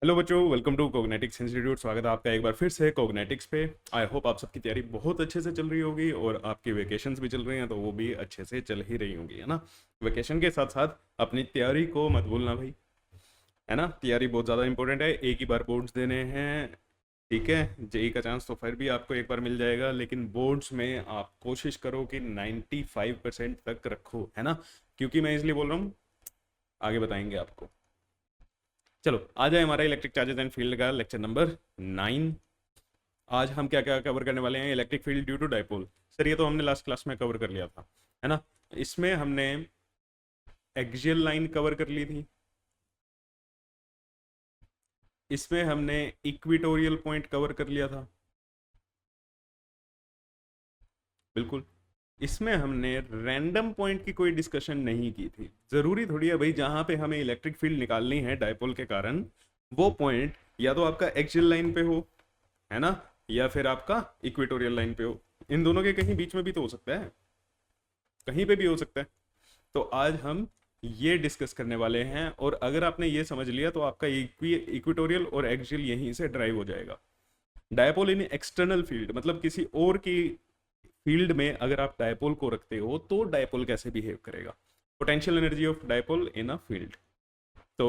Hello बच्चों, welcome to कोग्नेटिक्स institute. स्वागत है आपका एक बार फिर से कोग्नेटिक्स पे। आई होप आप सबकी तैयारी बहुत अच्छे से चल रही होगी और आपकी वेकेशंस भी चल रही हैं तो वो भी अच्छे से चल ही रही होंगी, है ना। वेकेशन के साथ साथ अपनी तैयारी को मत भूलना भाई, है ना। तैयारी बहुत ज़्यादा इंपॉर्टेंट है। एक ही बार बोर्ड्स देने हैं, ठीक है। जेई का चांस तो फिर भी आपको एक बार मिल जाएगा, लेकिन बोर्ड्स में आप कोशिश करो कि 95% तक रखो, है ना। क्योंकि मैं इसलिए बोल रहा हूँ, आगे बताएंगे आपको। चलो आ जाए हमारा इलेक्ट्रिक चार्जेस एंड फील्ड का लेक्चर नंबर 9। आज हम क्या क्या कवर करने वाले हैं? Electric field due to dipole. Sir ये तो हमने लास्ट क्लास में कवर कर लिया था, है ना। इसमें हमने एक्सियल लाइन कवर कर ली थी, इसमें हमने इक्विटोरियल पॉइंट कवर कर लिया था, बिल्कुल। इसमें हमने रैंडम पॉइंट की कोई डिस्कशन नहीं की थी। जरूरी थोड़ी है भाई, जहां पे हमें इलेक्ट्रिक फील्ड निकालनी है डाइपोल के कारण, वो पॉइंट या तो आपका एक्सियल लाइन पे हो, है ना, या फिर आपका इक्वेटोरियल लाइन पे हो। इन दोनों के कहीं बीच में भी तो हो सकता है, कहीं पे भी हो सकता है। तो आज हम ये डिस्कस करने वाले हैं, और अगर आपने ये समझ लिया तो आपका इक्वेटोरियल और एक्सियल यहीं से ड्राइव हो जाएगा। डायपोल इन एक्सटर्नल फील्ड मतलब किसी और की फील्ड में अगर आप डायपोल को रखते हो तो डायपोल कैसे बिहेव करेगा। Potential energy of dipole in a field. तो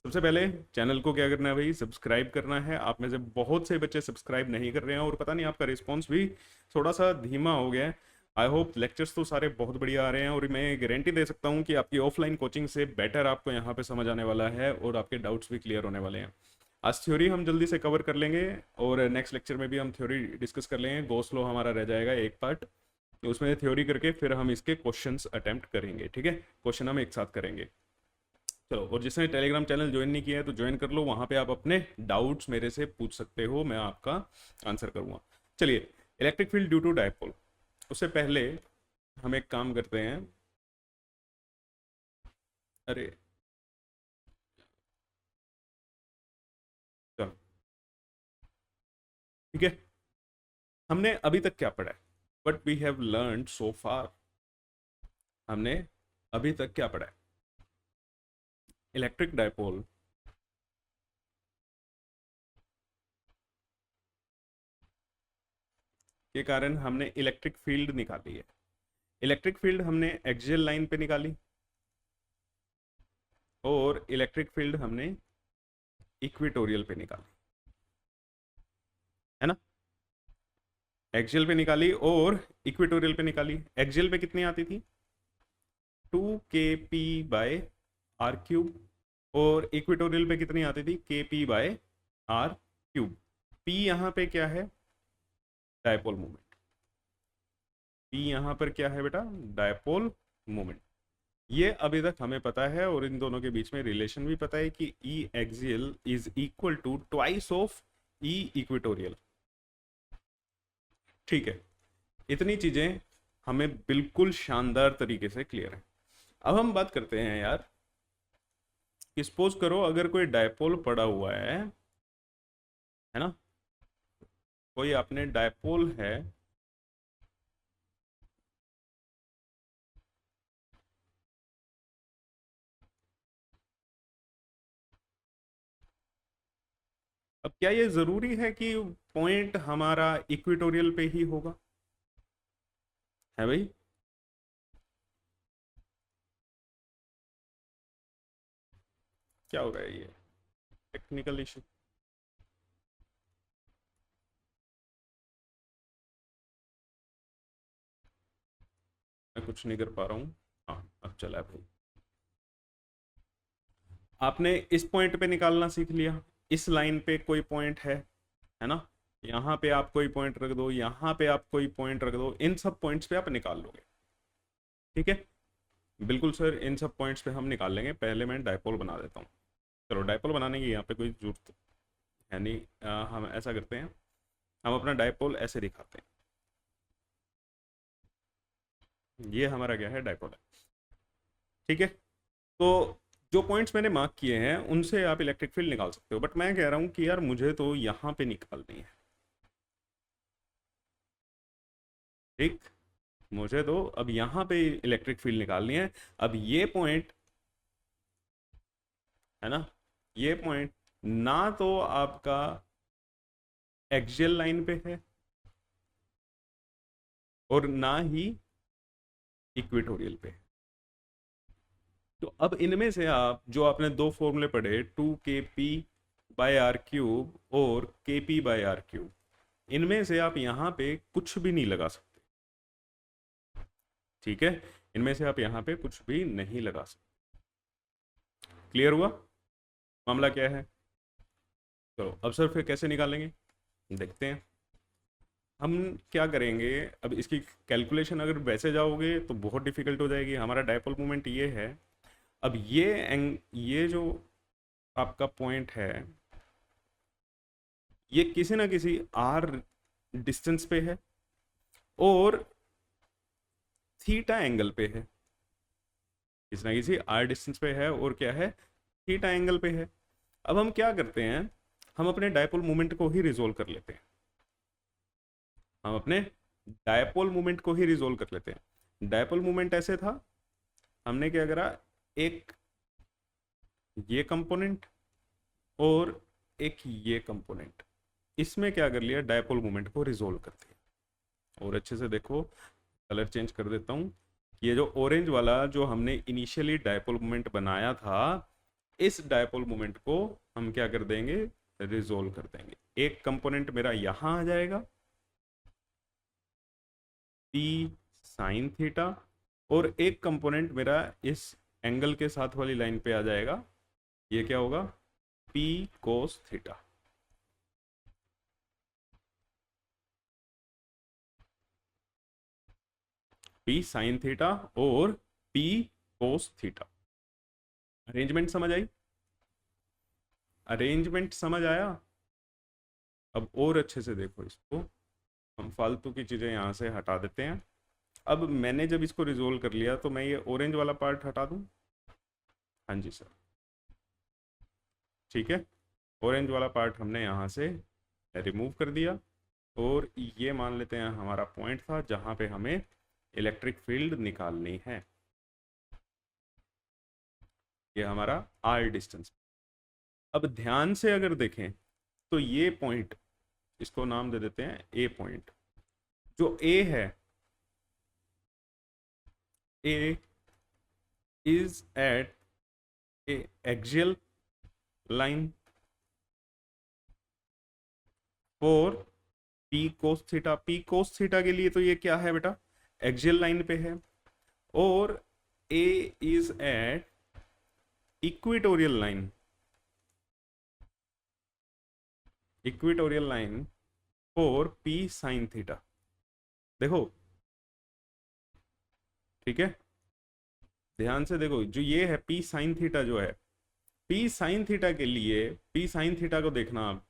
सबसे पहले चैनल को क्या करना है भाई, सब्सक्राइब करना है। आप में से बहुत से बच्चे सब्सक्राइब नहीं कर रहे हैं और पता नहीं आपका रिस्पॉन्स भी थोड़ा सा धीमा हो गया है। आई होप लेक्चर्स तो सारे बहुत बढ़िया आ रहे हैं, और मैं गारंटी दे सकता हूँ कि आपकी ऑफलाइन कोचिंग से बेटर आपको यहाँ पे समझ आने वाला है और आपके डाउट्स भी क्लियर होने वाले हैं। आज थ्योरी हम जल्दी से कवर कर लेंगे, और नेक्स्ट लेक्चर में भी हम थ्योरी डिस्कस कर लेंगे। गोस्लो हमारा रह जाएगा एक पार्ट, उसमें थ्योरी करके फिर हम इसके क्वेश्चंस अटेम्प्ट करेंगे, ठीक है। क्वेश्चन हम एक साथ करेंगे। चलो, और जिसने टेलीग्राम चैनल ज्वाइन नहीं किया है तो ज्वाइन कर लो, वहां पे आप अपने डाउट्स मेरे से पूछ सकते हो, मैं आपका आंसर करूंगा। चलिए, electric field due to dipole. उससे पहले हम एक काम करते हैं। अरे चलो, ठीक है। हमने अभी तक क्या पढ़ा है? What we have learn so far. हमने अभी तक क्या पढ़ा है? इलेक्ट्रिक डायपोल के कारण हमने इलेक्ट्रिक फील्ड निकाली है। इलेक्ट्रिक फील्ड हमने एक्सियल लाइन पे निकाली, और इलेक्ट्रिक फील्ड हमने इक्वेटोरियल पे निकाली, है ना। एक्सियल पे निकाली और इक्वेटोरियल पे निकाली। एक्सियल पे कितनी आती थी? 2 kp/r³ और इक्वेटोरियल पे कितनी आती थी? kp/r³। p यहाँ पे क्या है? Dipole moment. p यहाँ पर क्या है बेटा? Dipole moment. ये अभी तक हमें पता है, और इन दोनों के बीच में रिलेशन भी पता है कि E axial is equal to twice of E equatorial, ठीक है। इतनी चीजें हमें बिल्कुल शानदार तरीके से क्लियर है। अब हम बात करते हैं यार कि सपोज करो अगर कोई डायपोल पड़ा हुआ है ना, कोई आपने डायपोल है, अब क्या ये जरूरी है कि पॉइंट हमारा इक्वेटोरियल पे ही होगा? है भाई? क्या हो रहा है ये? Technical issue. मैं कुछ नहीं कर पा रहा हूँ। हाँ, अब चला भाई। आपने इस पॉइंट पे निकालना सीख लिया। इस लाइन पे कोई पॉइंट है ना। यहाँ पे आप कोई पॉइंट रख दो, यहाँ पे आप कोई पॉइंट रख दो, इन सब पॉइंट्स पे आप निकाल लोगे, ठीक है। बिल्कुल सर, इन सब पॉइंट्स पे हम निकाल लेंगे। पहले मैं डायपोल बना देता हूँ। चलो, डायपोल बनाने की यहाँ पे कोई जरूरत है नहीं। हम ऐसा करते हैं, हम अपना डायपोल ऐसे दिखाते हैं। ये हमारा क्या है? डायपोल है, ठीक है। तो जो पॉइंट्स मैंने मार्क किए हैं उनसे आप इलेक्ट्रिक फील्ड निकाल सकते हो, बट मैं कह रहा हूँ कि यार मुझे तो यहाँ पे निकालनी है, ठीक। मुझे तो अब यहाँ पे इलेक्ट्रिक फील्ड निकालनी है। अब ये पॉइंट, है ना, ये पॉइंट ना तो आपका एक्सियल लाइन पे है और ना ही इक्वेटोरियल पे है। तो अब इनमें से आप जो आपने दो फॉर्मूले पढ़े, 2 kp/r³ और kp/r³, इनमें से आप यहाँ पे कुछ भी नहीं लगा सकते। ठीक है, इनमें से आप यहाँ पे कुछ भी नहीं लगा सकते। क्लियर हुआ मामला क्या है? चलो अब सर फिर कैसे निकालेंगे देखते हैं। हम क्या करेंगे, अब इसकी कैलकुलेशन अगर वैसे जाओगे तो बहुत डिफिकल्ट हो जाएगी। हमारा डायपोल मोमेंट ये है, अब ये जो आपका पॉइंट है ये किसी ना किसी आर डिस्टेंस पे है और थीटा एंगल पे है, किसी ना किसी आर डिस्टेंस पे है और क्या है, थीटा एंगल पे है। अब हम क्या करते हैं, हम अपने डायपोल मोमेंट को ही रिजोल्व कर लेते हैं। हम अपने डायपोल मोमेंट को ही रिजोल्व कर लेते हैं। डायपोल मोमेंट ऐसे था, हमने क्या करा, एक ये कंपोनेंट और एक ये कंपोनेंट, इसमें क्या कर लिया, डायपोल मोमेंट को रिजोल्व कर दिया। और अच्छे से देखो, कलर चेंज कर देता हूं, ये जो ऑरेंज वाला जो हमने इनिशियली डायपोल मोमेंट बनाया था, इस डायपोल मोमेंट को हम क्या कर देंगे, रिजोल्व कर देंगे। एक कंपोनेंट मेरा यहां आ जाएगा p साइन थीटा, और एक कंपोनेंट मेरा इस एंगल के साथ वाली लाइन पे आ जाएगा, ये क्या होगा, p cos theta. p sine theta और p कोस थीटा। अरेंजमेंट समझ आई? अरेंजमेंट समझ आया? अब और अच्छे से देखो इसको, हम फालतू की चीज़ें यहाँ से हटा देते हैं। अब मैंने जब इसको रिजोल्व कर लिया तो मैं ये ऑरेंज वाला पार्ट हटा दूँ? हाँ जी सर, ठीक है, ऑरेंज वाला पार्ट हमने यहाँ से रिमूव कर दिया और ये मान लेते हैं हमारा पॉइंट था जहाँ पे हमें इलेक्ट्रिक फील्ड निकालनी है। ये हमारा आर डिस्टेंस। अब ध्यान से अगर देखें तो ये पॉइंट, इसको नाम दे देते हैं ए पॉइंट। जो ए है, A is at a axial line for P cos theta. P cos theta के लिए तो ये क्या है बेटा, एक्सियल लाइन पे है। और A is at equatorial line, equatorial line for P sine theta. देखो, ठीक है, ध्यान से देखो, जो ये है पी साइन थीटा जो है, पी साइन थीटा के लिए, पी साइन थीटा को देखना आप,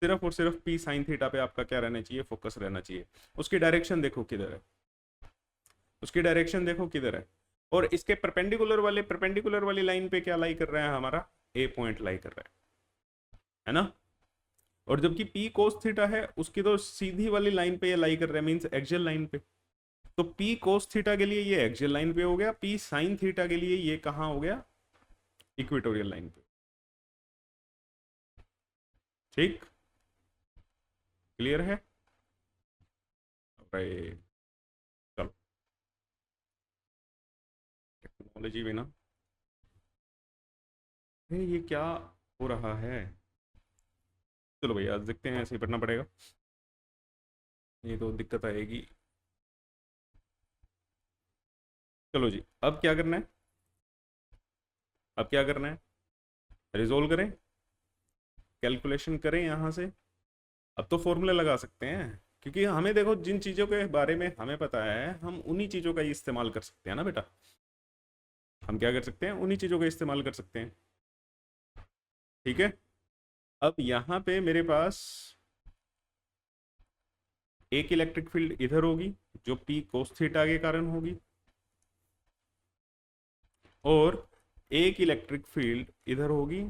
सिर्फ और सिर्फ पी साइन थीटा पे आपका क्या रहना चाहिए, फोकस रहना चाहिए। उसकी डायरेक्शन देखो किधर है, उसकी डायरेक्शन देखो किधर है, और इसके परपेंडिकुलर वाली लाइन पे क्या लाई कर रहा है, हमारा ए पॉइंट लाई कर रहा है ना। और जबकि पी कोस थीटा है, उसकी तो सीधी वाली लाइन पे ये लाई कर रहा है, मीन्स एक्सियल लाइन पे। तो पी कोस थीटा के लिए ये एक्सियल लाइन पे हो गया, पी साइन थीटा के लिए ये कहाँ हो गया, इक्वेटोरियल लाइन पे। ठीक, क्लियर है भाई? चलो, टेक्नोलॉजी भी ना, ये क्या हो रहा है। चलो भैया आज देखते हैं, ऐसे ही पढ़ना पड़ेगा, ये तो दिक्कत आएगी। चलो जी, अब क्या करना है, अब क्या करना है, रिजोल्व करें, कैलकुलेशन करें यहाँ से। अब तो फॉर्मूले लगा सकते हैं, क्योंकि हमें देखो जिन चीज़ों के बारे में हमें पता है, हम उन्हीं चीज़ों का ही इस्तेमाल कर सकते हैं ना बेटा। हम क्या कर सकते हैं, उन्हीं चीज़ों का इस्तेमाल कर सकते हैं। ठीक है, अब यहाँ पे मेरे पास एक इलेक्ट्रिक फील्ड इधर होगी जो पी कोस थीटा के कारण होगी, और एक इलेक्ट्रिक फील्ड इधर होगी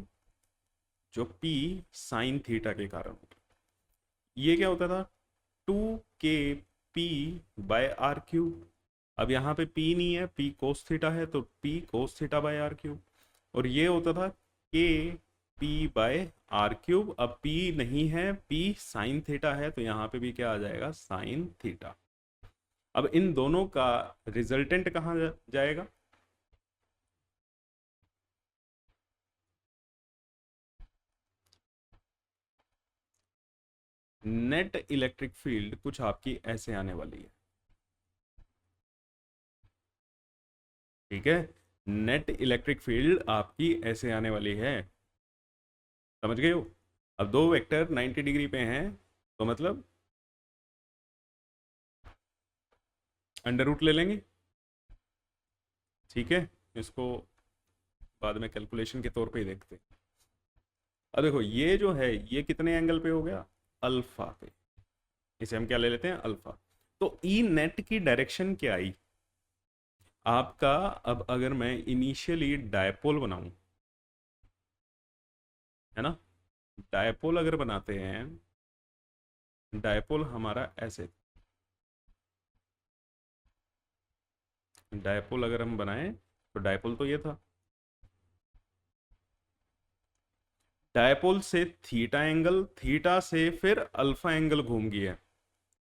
जो पी साइन थीटा के कारण होगी। ये क्या होता था, 2 kp/r³। अब यहाँ पे p नहीं है, p कोस थीटा है, तो p कोस थीटा/r³। और ये होता था k p by are cube. अब पी नहीं है, पी साइन थीटा है, तो यहाँ पे भी क्या आ जाएगा, साइन थीटा। अब इन दोनों का रिजल्टेंट कहाँ जाएगा, नेट इलेक्ट्रिक फील्ड कुछ आपकी ऐसे आने वाली है, ठीक है। नेट इलेक्ट्रिक फील्ड आपकी ऐसे आने वाली है, समझ गए हो। अब दो वेक्टर 90 डिग्री पे हैं, तो मतलब अंडर रूट ले लेंगे, ठीक है। इसको बाद में कैलकुलेशन के तौर पे ही देखते हैं। अब देखो ये जो है ये कितने एंगल पे हो गया, अल्फा पे, इसे हम क्या ले लेते हैं, अल्फा। तो ई नेट की डायरेक्शन क्या आई आपका। अब अगर मैं इनिशियली डायपोल बनाऊं, है ना, डायपोल अगर बनाते हैं, डायपोल हमारा ऐसे, डायपोल अगर हम बनाएं तो डायपोल तो ये था, डायपोल से थीटा एंगल, थीटा से फिर अल्फा एंगल घूम गया।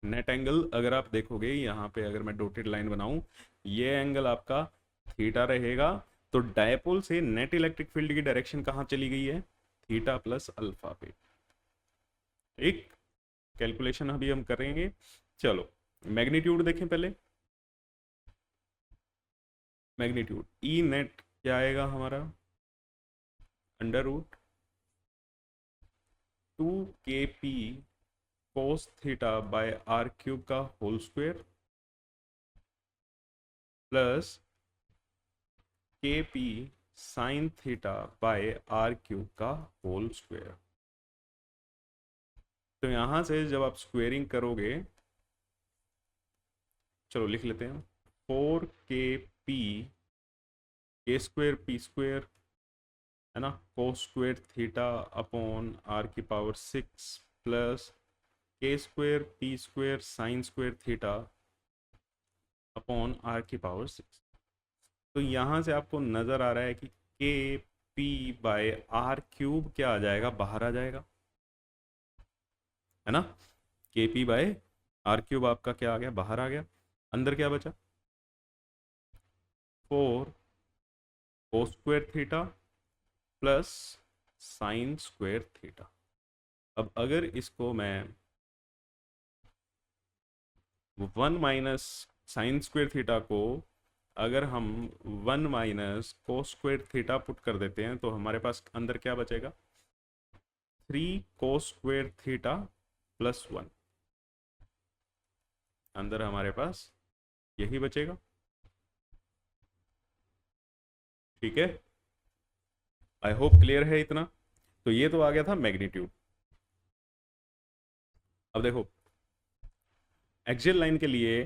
नेट एंगल अगर आप देखोगे यहाँ पे, अगर मैं डॉटेड लाइन बनाऊं, ये एंगल आपका थीटा रहेगा। तो डायपोल से नेट इलेक्ट्रिक फील्ड की डायरेक्शन कहाँ चली गई है, थीटा प्लस अल्फा पे। एक कैलकुलेशन अभी हम करेंगे। चलो मैग्नीट्यूड देखें पहले। मैग्नीट्यूड ई नेट क्या आएगा हमारा, under root 2 kp cos theta by are cube का whole square plus kp sine theta by are cube का होल स्क्वायर। तो यहां से जब आप स्क्वेयरिंग करोगे, चलो लिख लेते हैं, 4 kp के स्क्वायर पी स्क्वायर, है ना, cos square theta upon r की power 6 plus k square p square sine square theta upon r की पावर 6। तो यहाँ से आपको नज़र आ रहा है कि के पी बाय आर क्यूब क्या आ जाएगा, बाहर आ जाएगा, है ना। के पी बाय आर क्यूब आपका क्या आ गया, बाहर आ गया। अंदर क्या बचा, 4 कोस square theta plus sign square theta. अब अगर इसको मैं 1 - साइन स्क्वायर थीटा को अगर हम 1 - कोस स्क्वायर थीटा पुट कर देते हैं, तो हमारे पास अंदर क्या बचेगा, 3 कोस स्क्वायर थीटा प्लस 1। अंदर हमारे पास यही बचेगा, ठीक है। आई होप क्लियर है इतना। तो ये तो आ गया था मैग्नीट्यूड। अब देखो एक्सियल लाइन के लिए,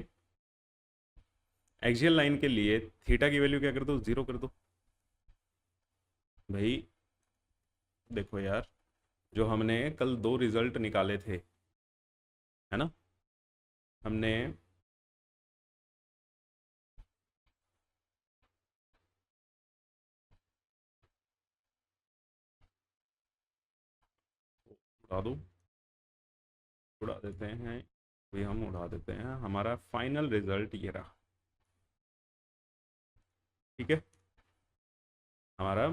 एक्सियल लाइन के लिए थीटा की वैल्यू क्या कर दो, 0 कर दो। भाई देखो यार, जो हमने कल दो रिजल्ट निकाले थे, है ना, हमने उड़ा दो, उड़ा देते हैं, भी हम उड़ा देते हैं। हमारा फाइनल रिजल्ट ये रहा, ठीक है। हमारा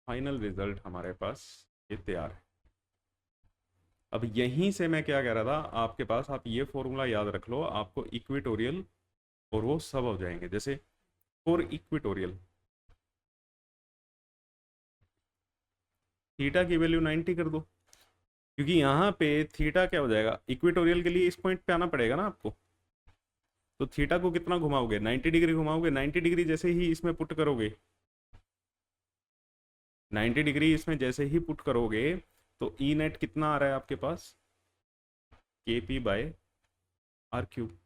फाइनल रिजल्ट हमारे पास ये तैयार है। अब यहीं से मैं क्या कह रहा था आपके पास, आप ये फॉर्मूला याद रख लो, आपको इक्वेटोरियल और वो सब हो जाएंगे। जैसे फॉर इक्वेटोरियल थीटा की वैल्यू 90 कर दो, क्योंकि यहाँ पे थीटा क्या हो जाएगा, इक्वेटोरियल के लिए इस पॉइंट पे आना पड़ेगा ना आपको। तो थीटा को कितना घुमाओगे, 90 डिग्री घुमाओगे। 90 डिग्री जैसे ही इसमें पुट करोगे, 90 डिग्री इसमें जैसे ही पुट करोगे, तो ई नेट कितना आ रहा है आपके पास, के पी बाय आर क्यूब।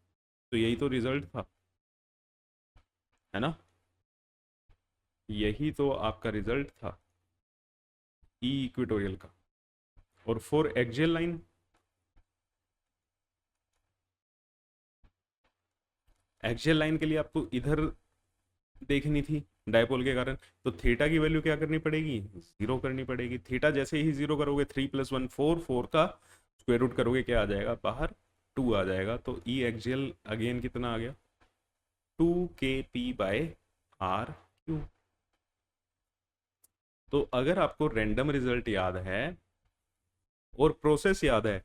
तो यही तो रिजल्ट था, है ना, यही तो आपका रिजल्ट था ई इक्वेटोरियल का। और for axial line, axial line के लिए आपको इधर देखनी थी, डायपोल के कारण। तो थीटा की वैल्यू क्या करनी पड़ेगी, 0 करनी पड़ेगी। थीटा जैसे ही 0 करोगे 3 + 1 4, 4 का स्क्वायर रूट करोगे क्या आ जाएगा बाहर, 2 आ जाएगा। तो ई एक्सियल अगेन कितना आ गया, 2 kp/r³। तो अगर आपको रैंडम रिजल्ट याद है और प्रोसेस याद है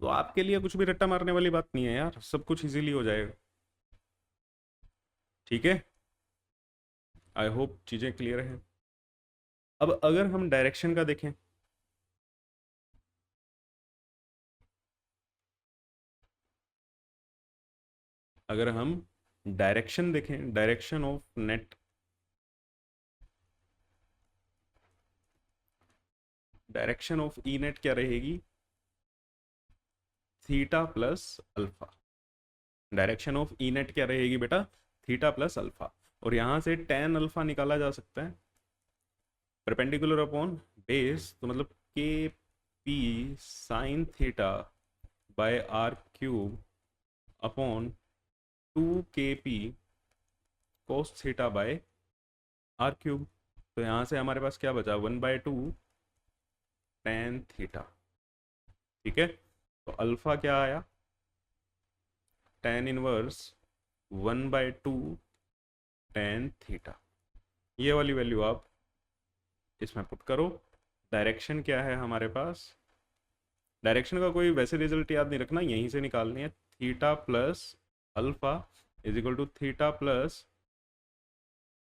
तो आपके लिए कुछ भी रट्टा मारने वाली बात नहीं है यार, सब कुछ इजीली हो जाएगा। ठीक है, आई होप चीजें क्लियर हैं। अब अगर हम डायरेक्शन का देखें, अगर हम डायरेक्शन देखें, direction of net, direction of E net क्या रहेगी, theta plus alpha. Direction of E net क्या रहेगी बेटा, थीटा प्लस अल्फा। और यहां से टेन अल्फा निकाला जा सकता है, परपेंडिकुलर अपॉन बेस, तो मतलब के P sine theta bye r³ upon 2 kp cos theta bye r³। तो यहाँ से हमारे पास क्या बचा, 1/2 टेन थीटा। ठीक है, तो अल्फा क्या आया, टेन इनवर्स 1/2 टेन थीटा। ये वाली वैल्यू आप इसमें पुट करो। डायरेक्शन क्या है हमारे पास, डायरेक्शन का कोई वैसे रिजल्ट याद नहीं रखना, यहीं से निकालनी है। Theta plus alpha is equal to theta plus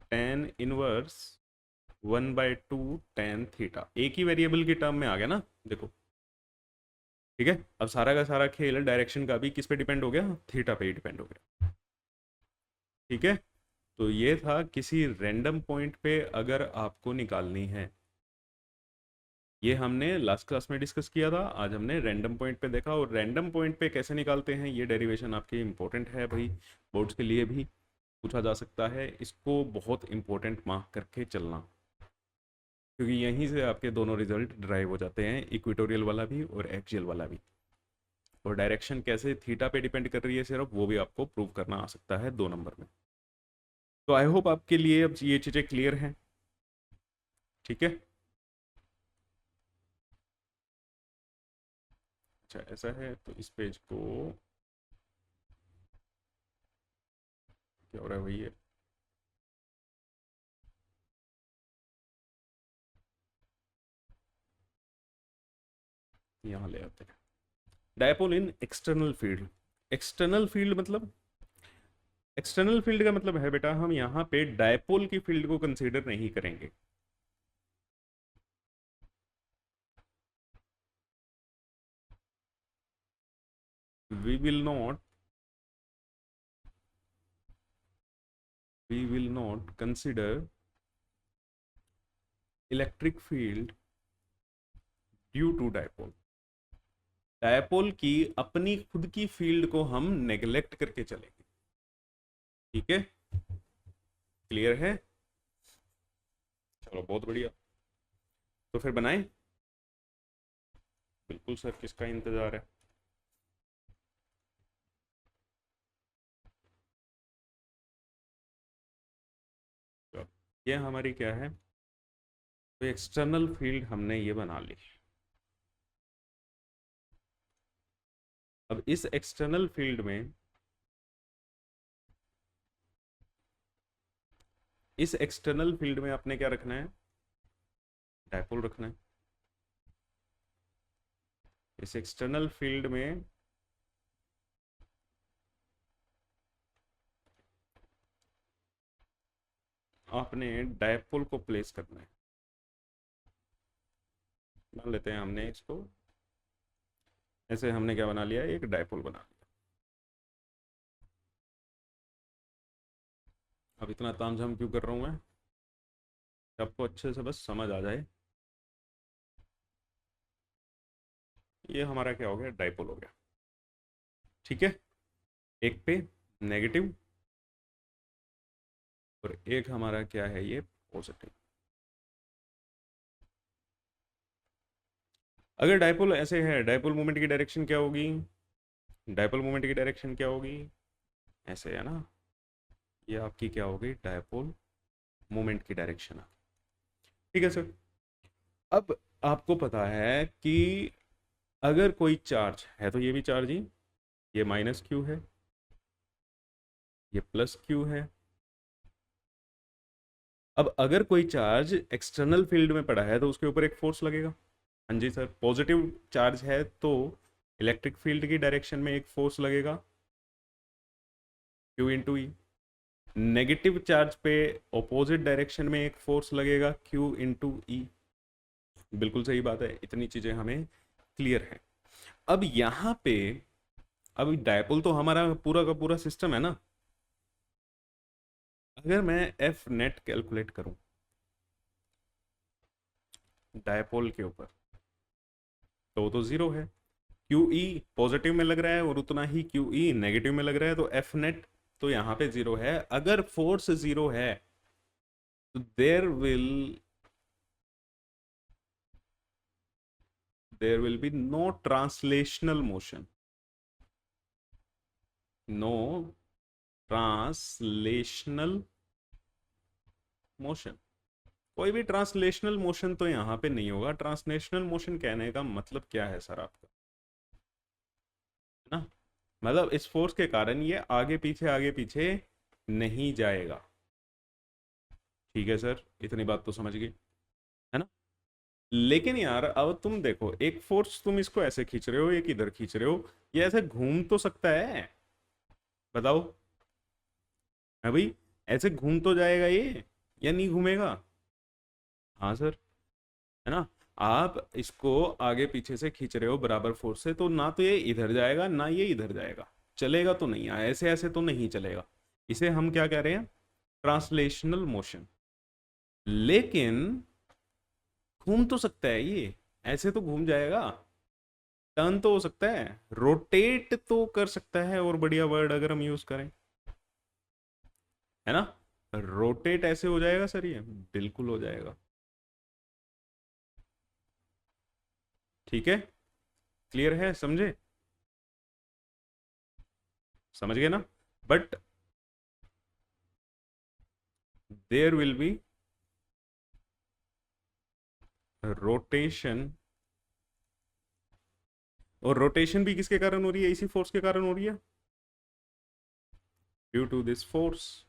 tan inverse 1/2 tan theta. एक ही वेरिएबल की टर्म में आ गया ना, देखो। ठीक है, अब सारा का सारा खेल डायरेक्शन का भी किस पे डिपेंड हो गया, थीटा पे ही डिपेंड हो गया। ठीक है, तो ये था किसी रैंडम पॉइंट पे अगर आपको निकालनी है, ये हमने लास्ट क्लास में डिस्कस किया था। आज हमने रैंडम पॉइंट पे देखा, और रैंडम पॉइंट पे कैसे निकालते हैं ये डेरिवेशन आपके इंपॉर्टेंट है भाई, बोर्ड्स के लिए भी पूछा जा सकता है। इसको बहुत इंपॉर्टेंट मार्क करके चलना, क्योंकि यहीं से आपके दोनों रिजल्ट ड्राइव हो जाते हैं, इक्वेटोरियल वाला भी और एक्सियल वाला भी। और डायरेक्शन कैसे थीटा पे डिपेंड कर रही है सिर्फ, वो भी आपको प्रूव करना आ सकता है 2 नंबर में। तो आई होप आपके लिए अब ये चीज़ें क्लियर हैं। ठीक है, अच्छा ऐसा है तो इस पेज को क्या हो रहा है भैया, यहाँ ले आते हैं। Dipole in external field, external field मतलब, एक्सटर्नल फील्ड का मतलब है बेटा हम यहाँ पे डायपोल की फील्ड को कंसीडर नहीं करेंगे। We will not, we will not consider electric field due to dipole. Dipole की अपनी खुद की फील्ड को हम नेग्लेक्ट करके चलेंगे। ठीक है, क्लियर है, चलो बहुत बढ़िया। तो फिर बनाएं, बिल्कुल सर, किसका इंतजार है। चलो, ये हमारी क्या है, तो एक्सटर्नल फील्ड हमने ये बना ली। अब इस एक्सटर्नल फील्ड में, इस एक्सटर्नल फील्ड में आपने क्या रखना है, डायपोल रखना है। इस एक्सटर्नल फील्ड में आपने डायपोल को प्लेस करना है। मान लेते हैं हमने इसको ऐसे, हमने क्या बना लिया, एक डायपोल बना लिया। अब इतना तामझाम क्यों कर रहा हूं मैं, आपको अच्छे से बस समझ आ जाए। ये हमारा क्या हो गया, डायपोल हो गया। ठीक है, एक पे नेगेटिव और एक हमारा क्या है, ये पॉजिटिव। अगर डायपोल ऐसे है, डायपोल मोमेंट की डायरेक्शन क्या होगी, डायपोल मोमेंट की डायरेक्शन क्या होगी, ऐसे है ना, ये आपकी क्या होगी डायपोल मोमेंट की डायरेक्शन आ। ठीक है सर। अब आपको पता है कि अगर कोई चार्ज है तो ये भी चार्ज ही, ये माइनस क्यू है, ये प्लस क्यू है। अब अगर कोई चार्ज एक्सटर्नल फील्ड में पड़ा है तो उसके ऊपर एक फोर्स लगेगा। हाँ जी सर, पॉजिटिव चार्ज है तो इलेक्ट्रिक फील्ड की डायरेक्शन में एक फोर्स लगेगा, क्यू इंटू ई। नेगेटिव चार्ज पे ऑपोजिट डायरेक्शन में एक फोर्स लगेगा, क्यू इंटू ई। बिल्कुल सही बात है, इतनी चीजें हमें क्लियर है। अब यहां पे, अब डायपोल तो हमारा पूरा का पूरा सिस्टम है ना। अगर मैं एफ नेट कैलकुलेट करूं डायपोल के ऊपर तो वो तो जीरो है। क्यू ई पॉजिटिव में लग रहा है और उतना ही क्यू ई नेगेटिव में लग रहा है, तो एफ नेट तो यहाँ पे जीरो है। अगर फोर्स जीरो है तो there will be no translational motion, no translational motion. कोई भी ट्रांसलेशनल मोशन तो यहाँ पे नहीं होगा। ट्रांसलेशनल मोशन कहने का मतलब क्या है सर आपका, है ना? मतलब इस फोर्स के कारण ये आगे पीछे नहीं जाएगा। ठीक है सर, इतनी बात तो समझ गई, है ना? लेकिन यार अब तुम देखो, एक फोर्स तुम इसको ऐसे खींच रहे हो, एक इधर खींच रहे हो, ये ऐसे घूम तो सकता है? बताओ, है भाई? ऐसे घूम तो जाएगा ये, या नहीं घूमेगा? हाँ सर, है ना? आप इसको आगे पीछे से खींच रहे हो बराबर फोर्स से, तो ना तो ये इधर जाएगा ना ये इधर जाएगा, चलेगा तो नहीं, ऐसे ऐसे तो नहीं चलेगा। इसे हम क्या कह रहे हैं? Translational motion. लेकिन घूम तो सकता है ये, ऐसे तो घूम जाएगा, टर्न तो हो सकता है, रोटेट तो कर सकता है, और बढ़िया वर्ड अगर हम यूज करें, है ना? रोटेट ऐसे हो जाएगा सर ये, बिल्कुल हो जाएगा। ठीक है, क्लियर है, समझे? समझ गए ना? But there will be rotation, और रोटेशन भी किसके कारण हो रही है? इसी फोर्स के कारण हो रही है, ड्यू टू दिस फोर्स।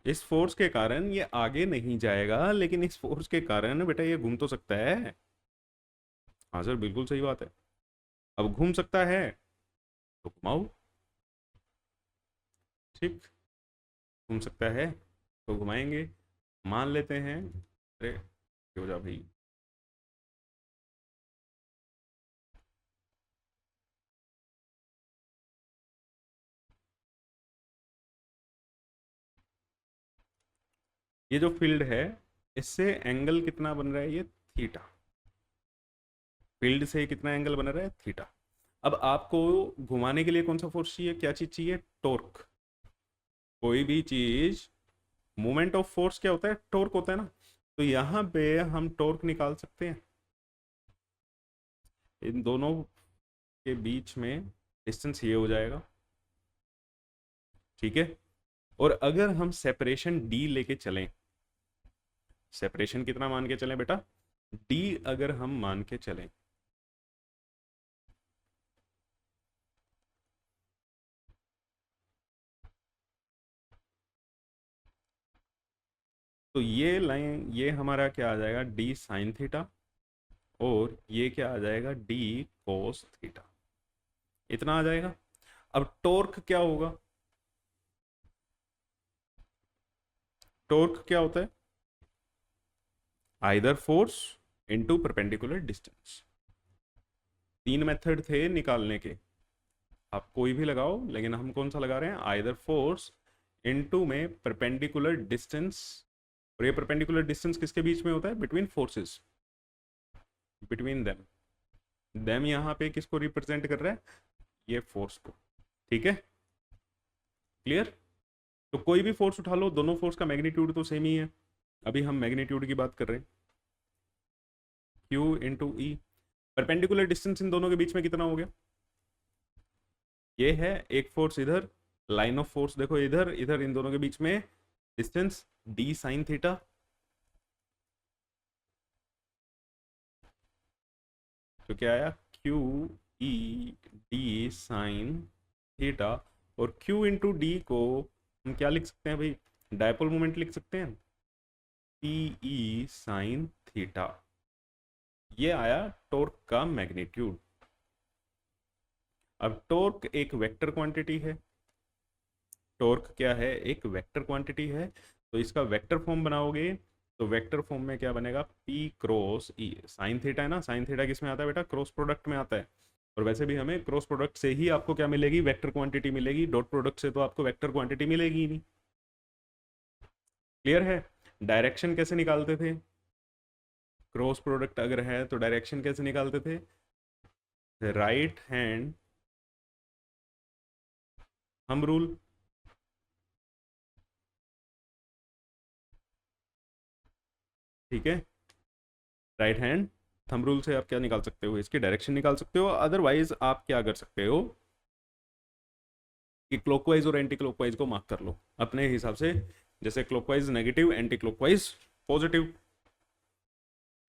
इस फोर्स के कारण ये आगे नहीं जाएगा, लेकिन इस फोर्स के कारण बेटा ये घूम तो सकता है। हाँ सर, बिल्कुल सही बात है। अब घूम सकता है तो घुमाओ, ठीक, घूम सकता है तो घुमाएंगे, मान लेते हैं। अरे हो जा भाई। ये जो फील्ड है, इससे एंगल कितना बन रहा है? ये थीटा। फील्ड से कितना एंगल बन रहा है? थीटा। अब आपको घुमाने के लिए कौन सा फोर्स चाहिए, क्या चीज चाहिए? टॉर्क। कोई भी चीज, मोमेंट ऑफ फोर्स क्या होता है? टॉर्क होता है ना। तो यहां पे हम टॉर्क निकाल सकते हैं। इन दोनों के बीच में डिस्टेंस ये हो जाएगा, ठीक है? और अगर हम सेपरेशन डी लेके चलें, सेपरेशन कितना मान के चलें बेटा? डी अगर हम मान के चलें, तो ये लाइन, ये हमारा क्या आ जाएगा? डी साइन थीटा, और ये क्या आ जाएगा? D cos theta. इतना आ जाएगा। अब टॉर्क क्या होगा? टॉर्क क्या होता है? Either force into perpendicular distance. तीन मेथड थे निकालने के, आप कोई भी लगाओ, लेकिन हम कौन सा लगा रहे हैं? आइदर फोर्स इनटू में परपेंडिकुलर डिस्टेंस। और ये परपेंडिकुलर डिस्टेंस किसके बीच में होता है? Between forces, between them. Them यहाँ पे किसको रिप्रेजेंट कर रहा है? ये फोर्स को। ठीक है, क्लियर? तो कोई भी फोर्स उठा लो, दोनों फोर्स का मैग्नीट्यूड तो सेम ही है। अभी हम मैग्नीट्यूड की बात कर रहे हैं, Q into E. Perpendicular distance in दोनों के बीच में कितना हो गया? ये है एक फोर्स इधर, लाइन ऑफ फोर्स देखो इधर, इधर इन दोनों के बीच में डिस्टेंस डी साइन थीटा, तो क्या आया Q E D sine theta, और क्यू इंटू डी को हम क्या लिख सकते हैं भाई, डायपोल मोमेंट लिख सकते हैं, पी ई साइन थीटा। ये आया टॉर्क का मैग्नीट्यूड। अब टॉर्क एक वेक्टर क्वांटिटी है, टॉर्क क्या है, एक वेक्टर क्वांटिटी है, तो इसका वेक्टर फॉर्म बनाओगे तो वेक्टर फॉर्म में क्या बनेगा, P क्रॉस ई, साइन थीटा है ना, साइन थीटा किस में आता है बेटा, क्रॉस प्रोडक्ट में आता है, और वैसे भी हमें क्रॉस प्रोडक्ट से ही आपको क्या मिलेगी, वेक्टर क्वांटिटी मिलेगी, डॉट प्रोडक्ट से तो आपको वेक्टर क्वांटिटी मिलेगी ही नहीं। क्लियर है। डायरेक्शन कैसे निकालते थे, क्रॉस प्रोडक्ट अगर है तो डायरेक्शन कैसे निकालते थे, राइट हैंड हम रूल, ठीक है, राइट हैंड थंब रूल से आप क्या निकाल सकते हो, इसकी डायरेक्शन निकाल सकते हो। अदरवाइज आप क्या कर सकते हो कि क्लॉकवाइज और एंटी क्लॉकवाइज को मार्क कर लो अपने हिसाब से, जैसे clockwise negative, anti clockwise positive,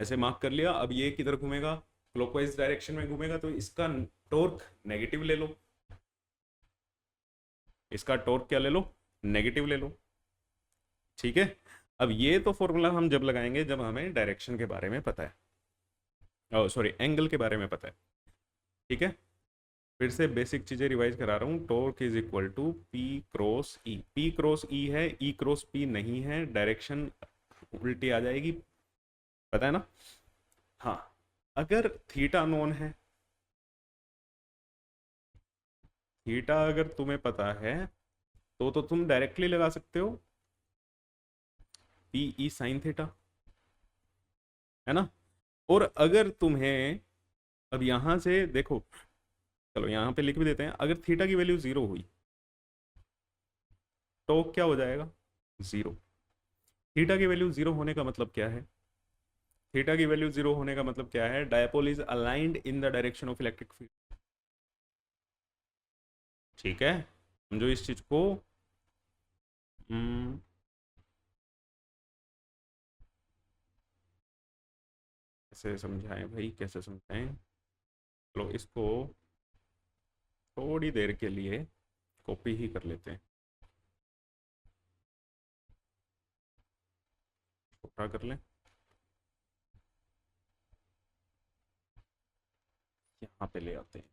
ऐसे मार्क कर लिया। अब ये किधर घूमेगा, क्लॉकवाइज डायरेक्शन में घूमेगा, तो इसका टॉर्क नेगेटिव ले लो, इसका टॉर्क क्या ले लो, नेगेटिव ले लो, ठीक है। अब ये तो फॉर्मूला हम जब लगाएंगे जब हमें डायरेक्शन के बारे में पता है, ओ सॉरी एंगल के बारे में पता है, ठीक है। फिर से बेसिक चीज़ें रिवाइज करा रहा हूँ, torque is equal to P cross E, P cross E है, ई क्रॉस पी नहीं है, डायरेक्शन उल्टी आ जाएगी, पता है ना। हाँ, अगर थीटा नोन है, थीटा अगर तुम्हें पता है तो तुम डायरेक्टली लगा सकते हो पी ई साइन थीटा, है ना। और अगर तुम्हें, अब यहां से देखो, चलो यहां पे लिख भी देते हैं, अगर थीटा की वैल्यू जीरो हुई तो क्या हो जाएगा, जीरो। थीटा की वैल्यू जीरो होने का मतलब क्या है, थीटा की वैल्यू जीरो होने का मतलब क्या है, dipole is aligned in the direction of electric field, ठीक है। समझो इस चीज को, हम्म, कैसे समझाएं भाई, कैसे समझाएं, चलो इसको थोड़ी देर के लिए कॉपी ही कर लेते हैं, छोटा कर लें, यहाँ पे ले आते हैं।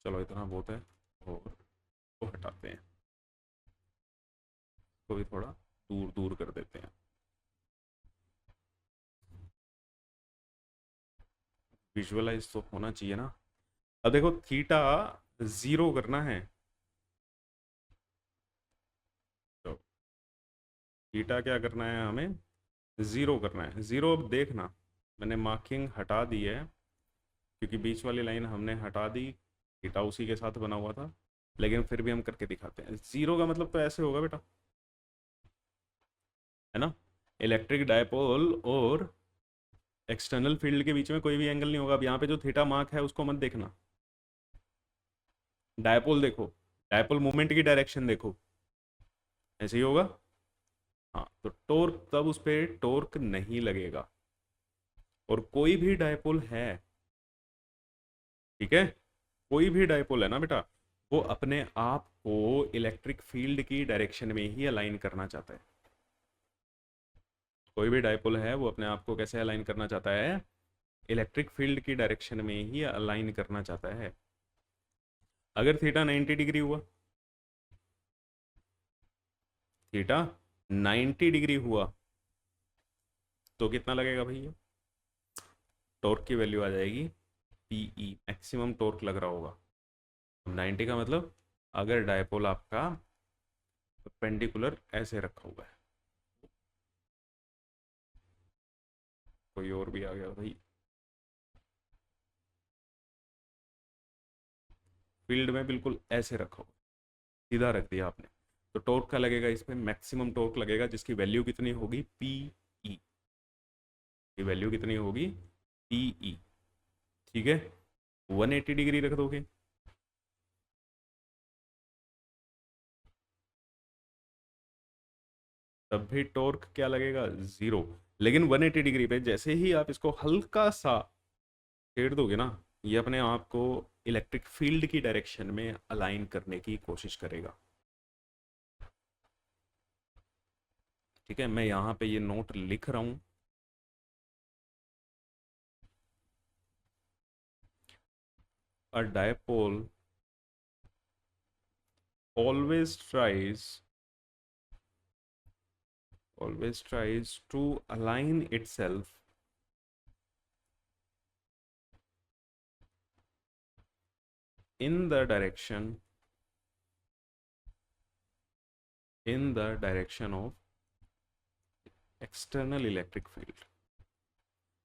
चलो इतना बहुत है, और तो हटाते हैं, तो भी थोड़ा दूर दूर कर देते हैं, विजुअलाइज तो होना चाहिए ना। अब देखो थीटा जीरो करना है, तो थीटा क्या करना है, हमें जीरो करना है। जीरो अब देखना, मैंने मार्किंग हटा दी है क्योंकि बीच वाली लाइन हमने हटा दी, थीटा उसी के साथ बना हुआ था, लेकिन फिर भी हम करके दिखाते हैं। जीरो का मतलब तो ऐसे होगा बेटा, है ना, इलेक्ट्रिक डायपोल और एक्सटर्नल फील्ड के बीच में कोई भी एंगल नहीं होगा। अब यहाँ पे जो थीटा मार्क है उसको मत देखना, डायपोल देखो, डायपोल मूवमेंट की डायरेक्शन देखो, ऐसे ही होगा। हाँ, तो टॉर्क तब उस पर टॉर्क नहीं लगेगा, और कोई भी डायपोल है, ठीक है, कोई भी डायपोल है ना बेटा, वो अपने आप को इलेक्ट्रिक फील्ड की डायरेक्शन में ही अलाइन करना चाहता है। कोई भी डायपोल है वो अपने आप को कैसे अलाइन करना चाहता है, इलेक्ट्रिक फील्ड की डायरेक्शन में ही अलाइन करना चाहता है। अगर थीटा 90 डिग्री हुआ, थीटा 90 डिग्री हुआ तो कितना लगेगा भैया, टॉर्क की वैल्यू आ जाएगी पीई, मैक्सिमम टॉर्क लग रहा होगा। 90 का मतलब अगर डायपोल आपका पेंडिकुलर ऐसे रखा हुआ है, कोई और भी आ गया भाई, फील्ड में बिल्कुल ऐसे रखा हुआ, सीधा रख दिया आपने, तो टॉर्क का लगेगा इस पे, मैक्सिमम टॉर्क लगेगा जिसकी वैल्यू कितनी होगी, पी ई, की वैल्यू कितनी होगी, पीई। ठीक है, 180 डिग्री रख दोगे, तब भी टॉर्क क्या लगेगा, जीरो। लेकिन 180 डिग्री पे जैसे ही आप इसको हल्का सा छेड़ दोगे ना, ये अपने आप को इलेक्ट्रिक फील्ड की डायरेक्शन में अलाइन करने की कोशिश करेगा। ठीक है, मैं यहाँ पे ये नोट लिख रहा हूँ। अ dipole always tries always tries to align itself in the direction of external electric field।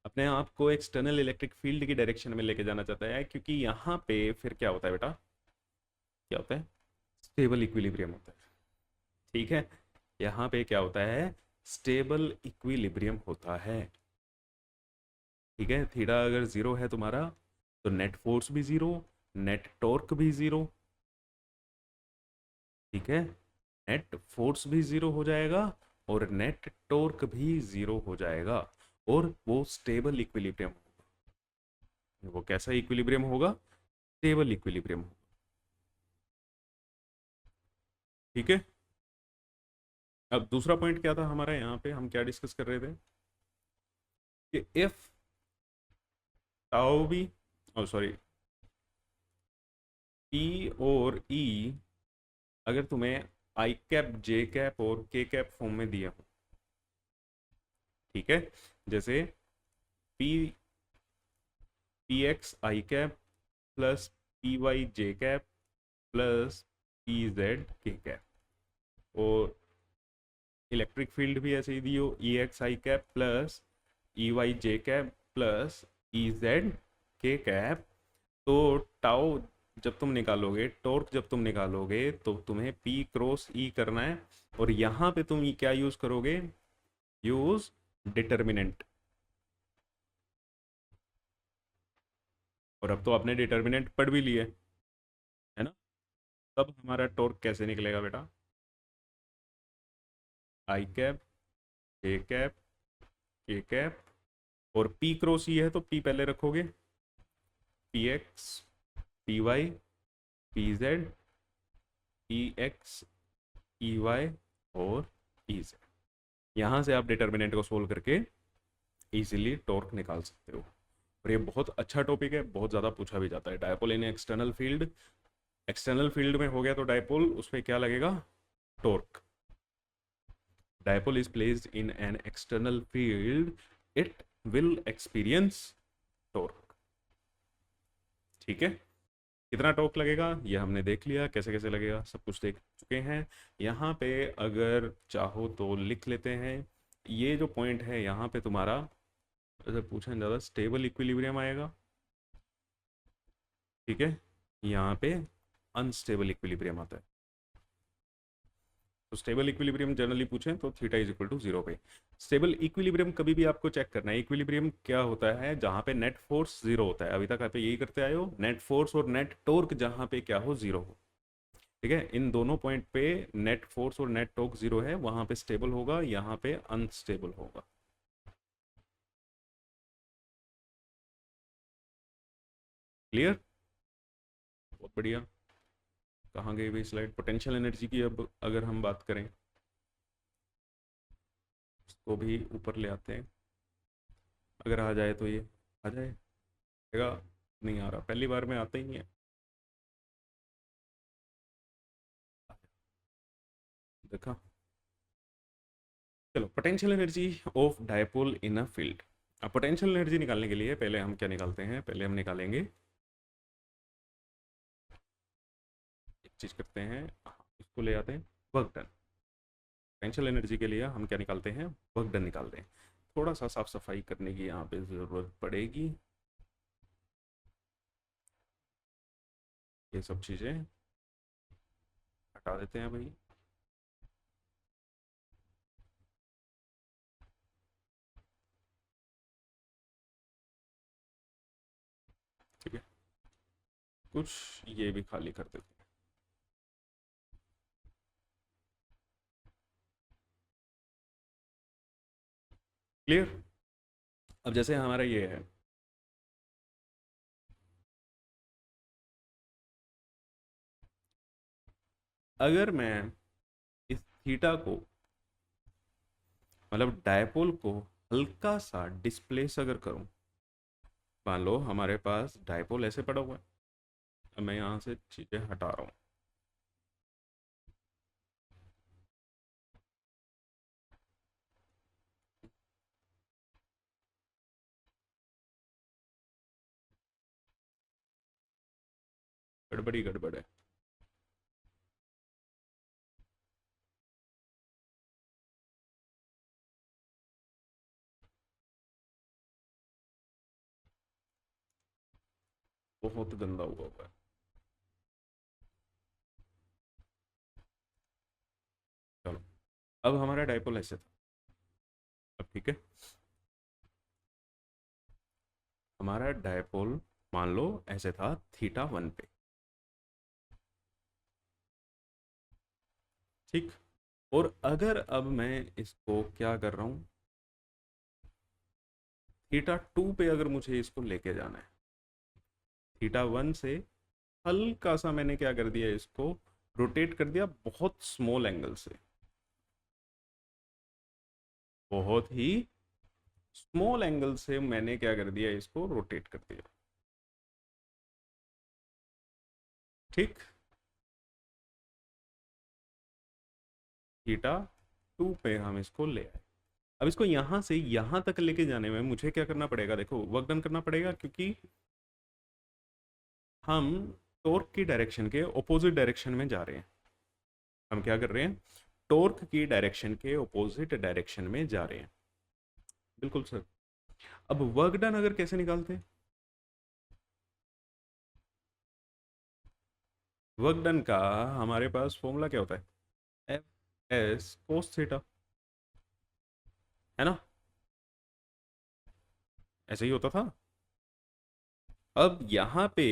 अपने आप को एक्सटर्नल इलेक्ट्रिक फील्ड की डायरेक्शन में लेके जाना चाहता है, क्योंकि यहाँ पे फिर क्या होता है बेटा, क्या होता है, स्टेबल इक्विलिब्रियम होता है। ठीक है, यहाँ पे क्या होता है, स्टेबल इक्विलिब्रियम होता है। ठीक है, थीटा अगर जीरो है तुम्हारा, तो नेट फोर्स भी जीरो, नेट टॉर्क भी जीरो। ठीक है, नेट फोर्स भी जीरो हो जाएगा और नेट टॉर्क भी जीरो हो जाएगा, और वो स्टेबल इक्विलिब्रियम। वो कैसा इक्विलिब्रियम होगा, स्टेबल इक्विलिब्रियम। ठीक है, अब दूसरा पॉइंट क्या था हमारा, यहाँ पे हम क्या डिस्कस कर रहे थे कि if tau B, oh sorry, p और ई अगर तुम्हें आई कैप, जे कैप और के कैप फॉर्म में दिया हो, ठीक है, जैसे पी पी एक्स आई कैप प्लस पी वाई जे कैप प्लस पी जेड के कैप, और इलेक्ट्रिक फील्ड भी ऐसे ही दी हो, ई एक्स आई कैप प्लस ई वाई जे कैप प्लस ई जेड के कैप। तो टाउ जब तुम निकालोगे, टॉर्क जब तुम निकालोगे, तो तुम्हें पी क्रॉस ई करना है, और यहाँ पे तुम क्या यूज करोगे, यूज डिटर्मिनेंट। और अब तो आपने डिटर्मिनेंट पढ़ भी लिए है ना, तब हमारा टॉर्क कैसे निकलेगा बेटा, I cap, J cap, K cap, और पी क्रॉस ई है तो पी पहले रखोगे, P X, P Y, P Z, E X, E Y और ई जेड। यहाँ से आप डिटर्मिनेंट को सोल्व करके इजीली टॉर्क निकाल सकते हो। और ये बहुत अच्छा टॉपिक है, बहुत ज़्यादा पूछा भी जाता है। Dipole in external field, external field में हो गया तो डायपोल, उस पर क्या लगेगा, torque. Dipole is placed in an external field, it will experience torque. ठीक है, कितना टॉर्क लगेगा ये हमने देख लिया, कैसे कैसे लगेगा सब कुछ देख चुके हैं। यहाँ पे अगर चाहो तो लिख लेते हैं, ये जो पॉइंट है यहाँ पे तुम्हारा, अगर पूछा ज़्यादा, स्टेबल इक्विलिब्रियम आएगा। ठीक है, यहाँ पे अनस्टेबल इक्विलिब्रियम आता है। तो स्टेबल इक्विलिब्रियम जनरली पूछें तो theta is equal to zero पे। स्टेबल इक्विलिब्रियम कभी भी आपको चेक करना है, इक्विलिब्रियम क्या होता है, जहाँ पे नेट फोर्स जीरो होता है। अभी तक आप यही करते आए हो, नेट फोर्स और नेट टॉर्क जहाँ पे क्या हो, जीरो हो। ठीक है, इन दोनों पॉइंट पे नेट फोर्स और नेट टॉर्क जीरो है, वहां पे स्टेबल होगा, यहाँ पे अनस्टेबल होगा। क्लियर, बहुत बढ़िया। कहाँ गई भाई स्लाइड, पोटेंशियल एनर्जी की अब अगर हम बात करें, इसको भी ऊपर ले आते हैं। अगर आ जाए तो ये आ जाएगा, नहीं आ रहा, पहली बार में आता ही नहीं है। देखा, चलो, potential energy of dipole in a field. अब पोटेंशियल एनर्जी निकालने के लिए पहले हम क्या निकालते हैं, पहले हम निकालेंगे, एक चीज करते हैं, इसको ले आते हैं, वर्क डन। पोटेंशियल एनर्जी के लिए हम क्या निकालते हैं, वर्क डन निकालते हैं। थोड़ा सा साफ सफाई करने की यहाँ पे ज़रूरत पड़ेगी, ये सब चीज़ें हटा देते हैं भाई। कुछ ये भी खाली कर देते हैं। क्लियर। अब जैसे हमारा ये है, अगर मैं इस थीटा को, मतलब डायपोल को हल्का सा डिस्प्लेस अगर करूं, मान लो हमारे पास डायपोल ऐसे पड़ा हुआ है, अब मैं यहाँ से चीज़ें हटा रहा हूँ। गड़बड़ी गड़बड़ है। बहुत गंदा हुआ है। चलो, अब हमारा डायपोल ऐसे था। अब ठीक है, हमारा डायपोल मान लो ऐसे था थीटा 1 पे। ठीक। और अगर अब मैं इसको क्या कर रहा हूँ, थीटा 2 पे अगर मुझे इसको लेके जाना है, थीटा 1 से हल्का सा मैंने क्या कर दिया, इसको रोटेट कर दिया बहुत स्मॉल एंगल से, बहुत ही स्मॉल एंगल से मैंने क्या कर दिया, इसको रोटेट कर दिया। ठीक। थीटा 2 पे हम इसको ले आए। अब इसको यहां से यहां तक लेके जाने में मुझे क्या करना पड़ेगा, देखो वर्क डन करना पड़ेगा, क्योंकि हम टॉर्क की डायरेक्शन के ऑपोजिट डायरेक्शन में जा रहे हैं। हम क्या कर रहे हैं, टॉर्क की डायरेक्शन के ऑपोजिट डायरेक्शन में जा रहे हैं। बिल्कुल सर। अब वर्क डन अगर कैसे निकालते हैं, वर्क डन का हमारे पास फॉर्मूला क्या होता है, एफ एस कोस थीटा, है ना, ऐसे ही होता था। अब यहाँ पे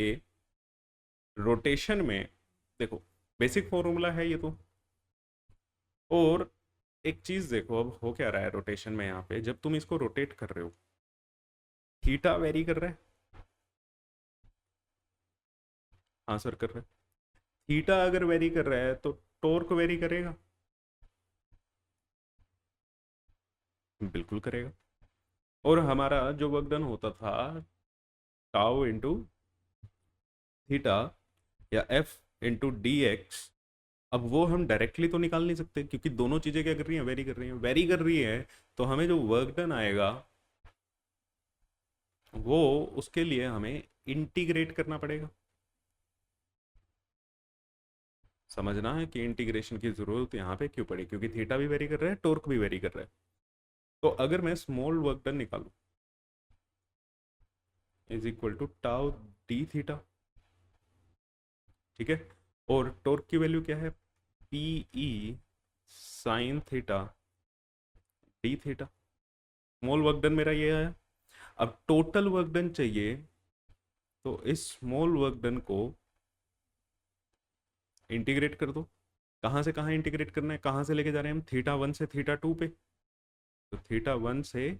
रोटेशन में देखो, बेसिक फॉर्मूला है ये तो। और एक चीज देखो, अब हो क्या रहा है रोटेशन में, यहाँ पे जब तुम इसको रोटेट कर रहे हो, थीटा वेरी कर रहा है। हाँ सर कर रहा है। थीटा अगर वेरी कर रहा है तो टॉर्क वेरी करेगा। बिल्कुल करेगा। और हमारा जो वर्क डन होता था, टाउ इंटू थीटा या एफ इंटू डी एक्स, अब वो हम डायरेक्टली तो निकाल नहीं सकते, क्योंकि दोनों चीजें क्या कर रही हैं, वेरी कर रही हैं, वेरी कर रही है। तो हमें जो वर्क डन आएगा, वो उसके लिए हमें इंटीग्रेट करना पड़ेगा। समझना है कि इंटीग्रेशन की जरूरत यहाँ पे क्यों पड़ी, क्योंकि थीटा भी वेरी कर रहा है, टॉर्क भी वेरी कर रहा है। तो अगर मैं स्मॉल वर्क डन निकालू, is equal to tau d theta, ठीक है। और टॉर्क की वैल्यू क्या है, p E sine theta d theta. Small work done मेरा ये आया। अब टोटल वर्क डन चाहिए, तो इस स्मॉल वर्क डन को इंटीग्रेट कर दो। कहाँ से कहाँ इंटीग्रेट करना है, कहाँ से लेके जा रहे हैं हम, थीटा 1 से थीटा 2 पे। तो थीटा 1 से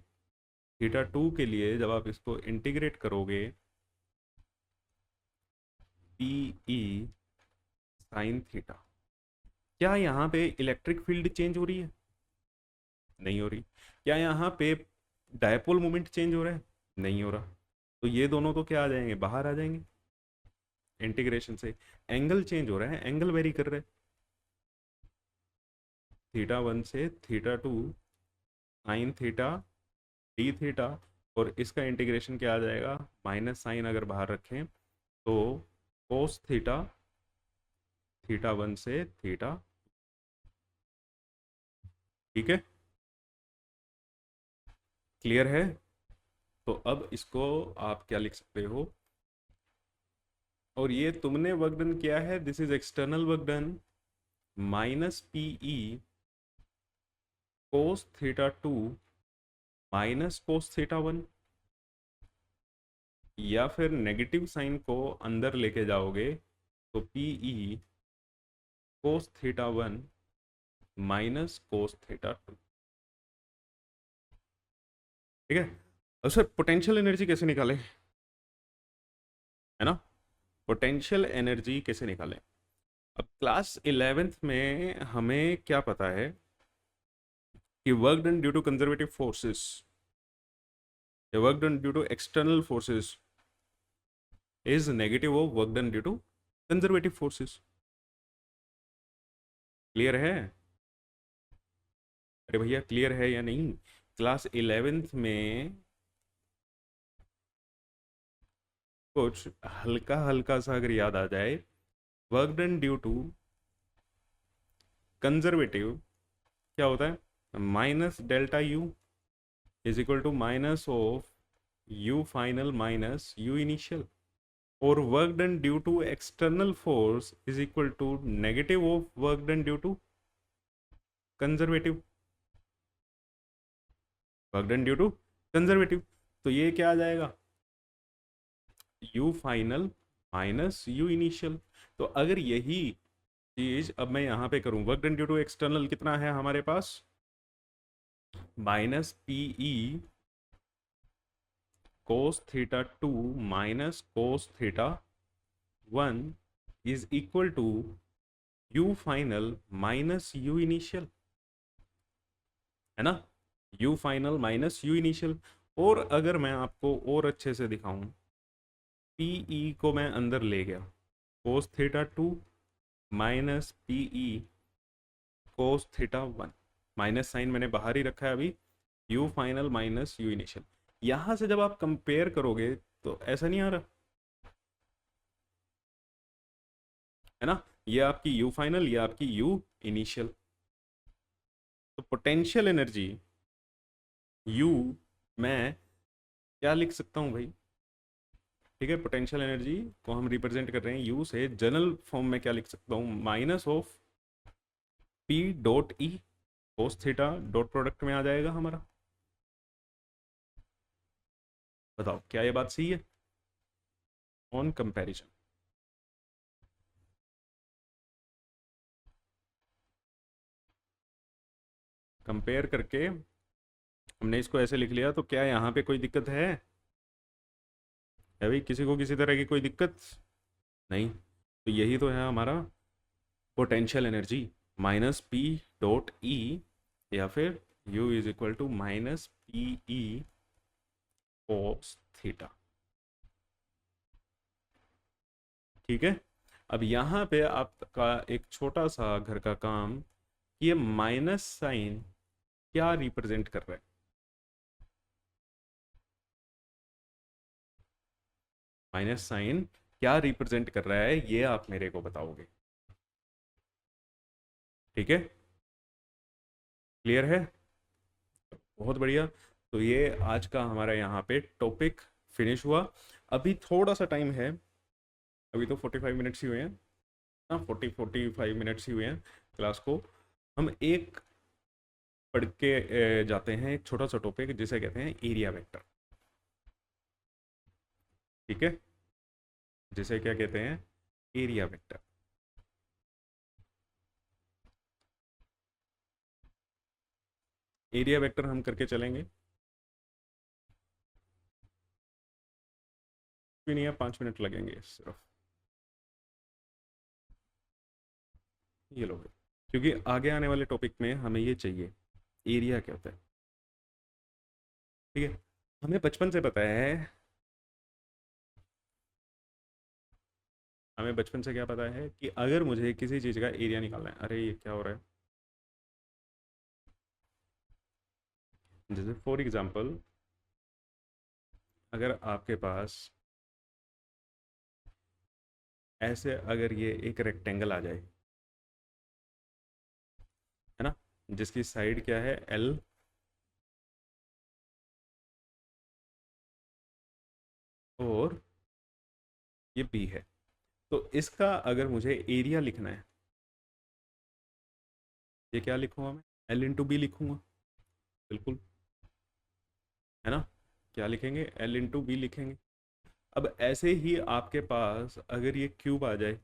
थीटा 2 के लिए जब आप इसको इंटीग्रेट करोगे, पी ई साइन थीटा, क्या यहाँ पे इलेक्ट्रिक फील्ड चेंज हो रही है, नहीं हो रही। क्या यहाँ पे डायपोल मोमेंट चेंज हो रहा है, नहीं हो रहा। तो ये दोनों तो क्या आ जाएंगे, बाहर आ जाएंगे इंटीग्रेशन से। एंगल चेंज हो रहा है, एंगल वेरी कर रहा है, थीटा 1 से theta 2 sign theta d theta. और इसका इंटीग्रेशन क्या आ जाएगा, माइनस साइन अगर बाहर रखें तो कोस थीटा, थीटा 1 से थीटा। ठीक है, क्लियर है। तो अब इसको आप क्या लिख सकते हो, और ये तुमने वर्क डन किया है, this is external work done, minus P E cos theta 2 minus cos theta 1। या फिर नेगेटिव साइन को अंदर लेके जाओगे तो P E cos theta 1 minus cos theta 2। ठीक है। अब सर पोटेंशियल एनर्जी कैसे निकालें, है ना, पोटेंशियल एनर्जी कैसे निकालें। अब क्लास 11th में हमें क्या पता है कि work done due to conservative forces या work done due to external forces is negative of work done due to conservative forces. Clear है, अरे भैया क्लियर है या नहीं। क्लास 11th में कुछ हल्का हल्का सा अगर याद आ जाए, work done due to conservative क्या होता है, minus delta U is equal to minus of U final minus U initial, और work done due to external force is equal to negative of work done due to conservative, work done due to conservative. तो ये क्या आ जाएगा, U final minus U initial. तो अगर यही चीज अब मैं यहाँ पे करूँ, work done due to external कितना है हमारे पास, minus P E cos theta 2 minus cos theta 1 is equal to U final minus U initial, है ना, U final minus U initial. और अगर मैं आपको और अच्छे से दिखाऊं, पी ई को मैं अंदर ले गया, cos theta 2 minus P E cos theta 1, minus sine मैंने बाहर ही रखा है अभी, U final minus U initial. यहां से जब आप कंपेयर करोगे तो ऐसा नहीं आ रहा, है ना, ये आपकी यू फाइनल, ये आपकी यू इनिशियल। तो पोटेंशियल एनर्जी यू मैं क्या लिख सकता हूं भाई, ठीक है, पोटेंशियल एनर्जी को हम रिप्रेजेंट कर रहे हैं यू से, जनरल फॉर्म में क्या लिख सकता हूं, minus of P dot E cos theta dot product में आ जाएगा हमारा। बताओ क्या ये बात सही है, ऑन कंपैरिजन। कंपेयर करके हमने इसको ऐसे लिख लिया, तो क्या यहाँ पे कोई दिक्कत है भाई, किसी को किसी तरह की कोई दिक्कत नहीं। तो यही तो है हमारा potential energy, minus p dot E या फिर U is equal to minus P E cos theta. ठीक है। अब यहाँ पे आपका एक छोटा सा घर का काम, ये माइनस साइन क्या रिप्रेजेंट कर रहा है, माइनस साइन क्या रिप्रेजेंट कर रहा है ये आप मेरे को बताओगे। ठीक है, क्लियर है, बहुत बढ़िया। तो ये आज का हमारा यहाँ पे टॉपिक फिनिश हुआ। अभी थोड़ा सा टाइम है, अभी तो 45 मिनट्स ही हुए हैं, हाँ 45 मिनट्स ही हुए हैं क्लास को। हम एक पढ़ के जाते हैं, एक छोटा सा टॉपिक जिसे कहते हैं एरिया वेक्टर। ठीक है, जिसे क्या कहते हैं, एरिया वेक्टर। एरिया वेक्टर हम करके चलेंगे, भी नहीं है, 5 मिनट लगेंगे सिर्फ, ये लोग, क्योंकि आगे आने वाले टॉपिक में हमें ये चाहिए एरिया क्या होता है। ठीक है, हमें बचपन से पता है, हमें बचपन से क्या पता है कि अगर मुझे किसी चीज़ का एरिया निकालना है, अरे ये क्या हो रहा है, जैसे फॉर एग्जांपल अगर आपके पास ऐसे अगर ये एक रेक्टेंगल आ जाए, है ना, जिसकी साइड क्या है एल और ये बी है, तो इसका अगर मुझे एरिया लिखना है, ये क्या लिखूंगा मैं, एल इंटू बी लिखूंगा, बिल्कुल, है ना, क्या लिखेंगे, एल इंटू बी लिखेंगे। अब ऐसे ही आपके पास अगर ये क्यूब आ जाए,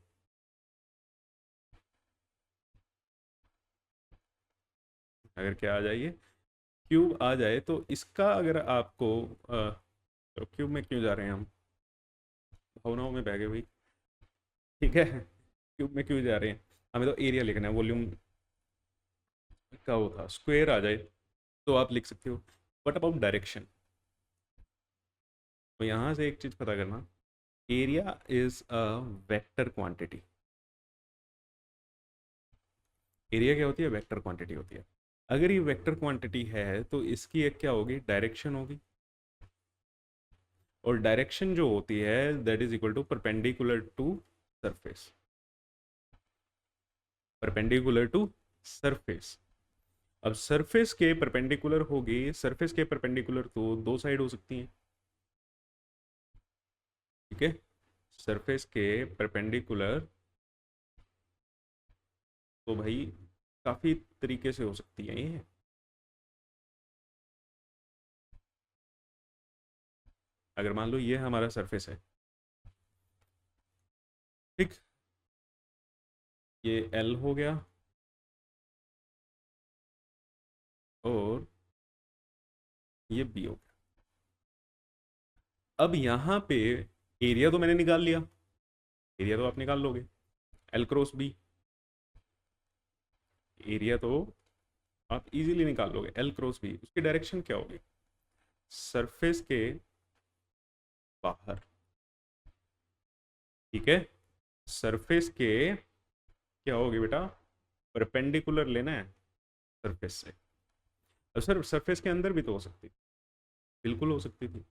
अगर क्या आ जाइए, क्यूब आ जाए, तो इसका अगर आपको तो क्यूब में क्यों जा रहे हैं हम, भावनाओं में बह गए भाई। ठीक है, क्यूब में क्यों जा रहे हैं, हमें तो एरिया लिखना है, वॉल्यूम का वो था, स्क्वायर आ जाए तो आप लिख सकते हो। व्हाट अबाउट डायरेक्शन, तो यहाँ से एक चीज पता करना, area is a vector quantity. Area क्या होती है, वेक्टर क्वांटिटी होती है। अगर ये वेक्टर क्वांटिटी है तो इसकी एक क्या होगी, डायरेक्शन होगी, और डायरेक्शन जो होती है that is equal to perpendicular to surface, perpendicular to surface. अब सरफेस के परपेंडिकुलर होगी, सरफेस के परपेंडिकुलर तो दो साइड हो सकती हैं, ठीक है, सरफेस के परपेंडिकुलर तो भाई काफी तरीके से हो सकती है ये। अगर मान लो ये हमारा सरफेस है, ठीक, ये एल हो गया, और ये बी हो गया। अब यहाँ पे एरिया तो मैंने निकाल लिया, एरिया तो आप निकाल लोगे, एल क्रॉस बी, एरिया तो आप इजीली निकाल लोगे, एल क्रॉस बी, उसकी डायरेक्शन क्या होगी, सरफेस के बाहर, ठीक है, सरफेस के क्या होगी बेटा, परपेंडिकुलर लेना है सरफेस से। अब सर सरफेस के अंदर भी तो हो सकती, बिल्कुल हो सकती थी,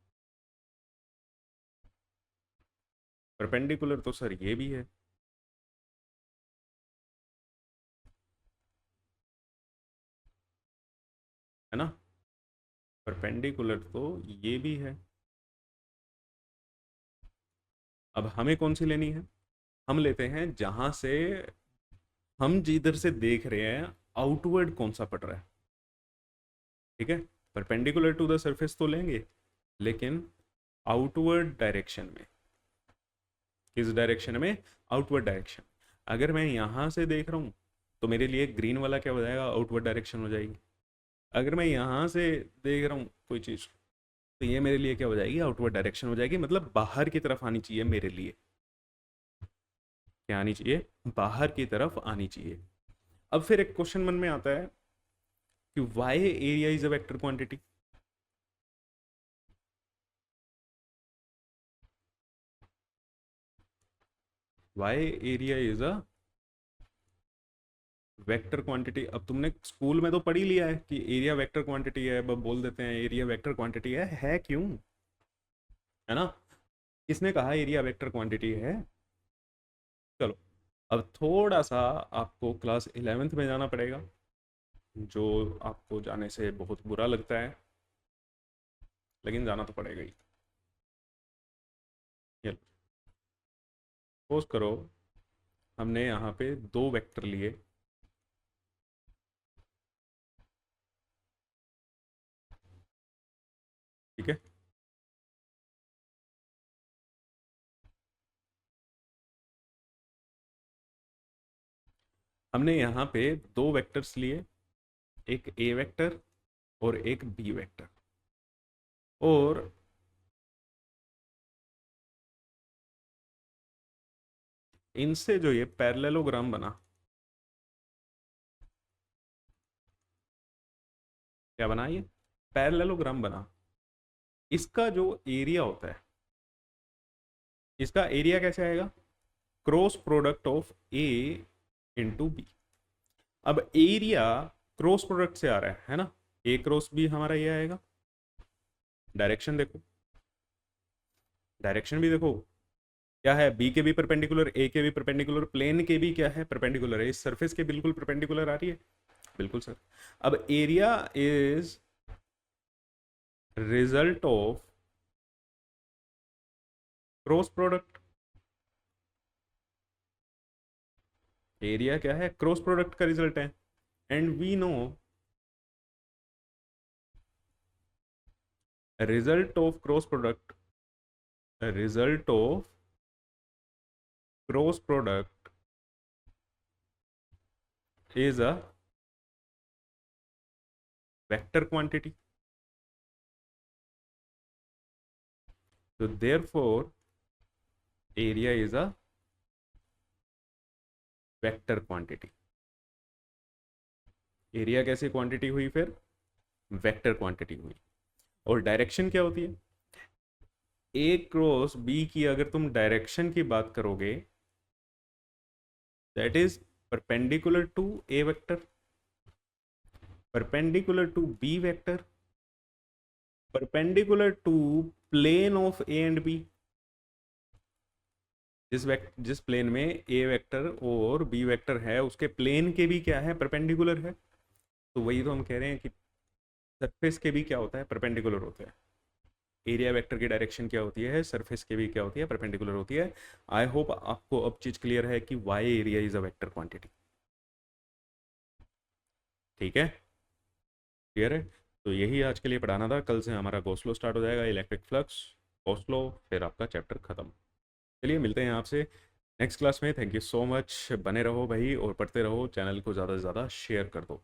परपेंडिकुलर तो सर ये भी है ना, परपेंडिकुलर तो ये भी है। अब हमें कौन सी लेनी है, हम लेते हैं जहां से हम जिधर से देख रहे हैं आउटवर्ड कौन सा पड़ रहा है, ठीक है, परपेंडिकुलर टू द सरफेस तो लेंगे, लेकिन आउटवर्ड डायरेक्शन में, किस डायरेक्शन में, आउटवर्ड डायरेक्शन। अगर मैं यहां से देख रहा हूं तो मेरे लिए ग्रीन वाला क्या हो जाएगा, आउटवर्ड डायरेक्शन हो जाएगी। अगर मैं यहां से देख रहा हूँ कोई चीज, तो ये मेरे लिए क्या हो जाएगी, आउटवर्ड डायरेक्शन हो जाएगी, मतलब बाहर की तरफ आनी चाहिए मेरे लिए, क्या आनी चाहिए, बाहर की तरफ आनी चाहिए। अब फिर एक क्वेश्चन मन में आता है कि why area is a vector quantity. Why area is a vector quantity. अब तुमने स्कूल में तो पढ़ ही लिया है कि एरिया वेक्टर क्वांटिटी है, अब बोल देते हैं एरिया वेक्टर क्वांटिटी है क्यों, है ना, किसने कहा एरिया वेक्टर क्वांटिटी है। चलो, अब थोड़ा सा आपको क्लास 11th में जाना पड़ेगा, जो आपको जाने से बहुत बुरा लगता है, लेकिन जाना तो पड़ेगा ही। ये सपोज करो हमने यहाँ पे दो वेक्टर लिए, ठीक है, हमने यहाँ पे दो वेक्टर्स लिए, एक ए वेक्टर और एक बी वेक्टर, और इनसे जो ये पैरेललोग्राम बना, क्या बना ये, पैरेललोग्राम बना, इसका जो एरिया होता है, इसका एरिया कैसे आएगा, cross product of A into B. अब एरिया क्रॉस प्रोडक्ट से आ रहा है ना, ए क्रॉस बी हमारा ये आएगा, डायरेक्शन देखो, डायरेक्शन भी देखो क्या है, बी के भी परपेंडिकुलर, ए के भी परपेंडिकुलर, प्लेन के भी क्या है, परपेंडिकुलर है, इस सरफेस के बिल्कुल परपेंडिकुलर आ रही है, बिल्कुल सर। अब area is result of cross product, area क्या है, क्रॉस प्रोडक्ट का रिजल्ट है, and we know result of cross product result of cross product is a vector quantity. So therefore area is a vector quantity. Area कैसी quantity हुई फिर? Vector quantity हुई. और direction क्या होती है? ए क्रॉस बी की अगर तुम डायरेक्शन की बात करोगे that is perpendicular to A vector, perpendicular to B vector, perpendicular to plane of A and B. जिस प्लेन में ए वेक्टर और बी वेक्टर है उसके प्लेन के भी क्या है? परपेंडिकुलर है. तो वही तो हम कह रहे हैं कि सरफेस के भी क्या होता है? परपेंडिकुलर होता है. एरिया वेक्टर की डायरेक्शन क्या होती है? सरफेस के भी क्या होती है? परपेंडिकुलर होती है. आई होप आपको अब चीज क्लियर है कि why area is a vector quantity. ठीक है, क्लियर है. तो यही आज के लिए पढ़ाना था. कल से हमारा गोस्लो स्टार्ट हो जाएगा, इलेक्ट्रिक फ्लक्स, गोस्लो, फिर आपका चैप्टर खत्म. चलिए मिलते हैं आपसे नेक्स्ट क्लास में. Thank you so much. बने रहो भाई और पढ़ते रहो. चैनल को ज़्यादा से ज़्यादा शेयर कर दो.